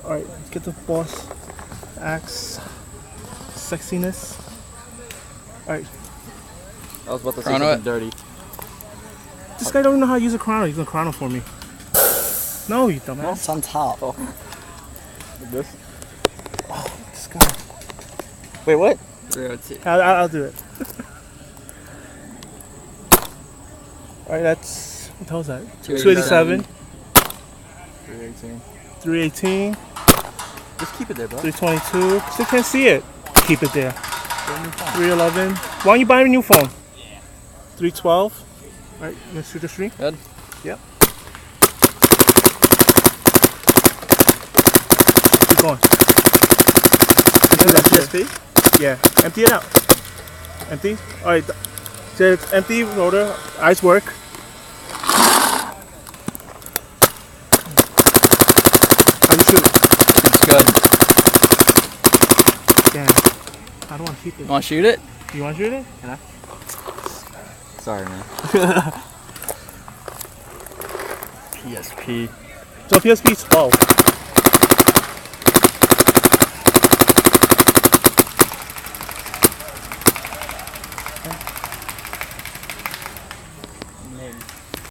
Alright, let's get the boss axe sexiness. Alright. I was about to say Chrono something dirty. This guy don't even know how to use a chrono. He's gonna chrono for me. No, you dumbass. It's on top. Oh. This? This guy. Wait, what? 302. I'll do it. Alright, that's, what the hell is that? 287, 318. 318, Just keep it there, bro. 322. Still can't see it. Keep it there. Get a new phone. 311. Why don't you buy me a new phone? 312. Alright, let's shoot the stream. Good. Yep. Keep going. Empty that PSP? Yeah. Empty it out. Empty? Alright. So it's empty, rotor. Eyes work. How you shoot? It's good. Damn. I don't want to keep it. You want to shoot it? You want to shoot it? Sorry, man. PSP. So PSP 12.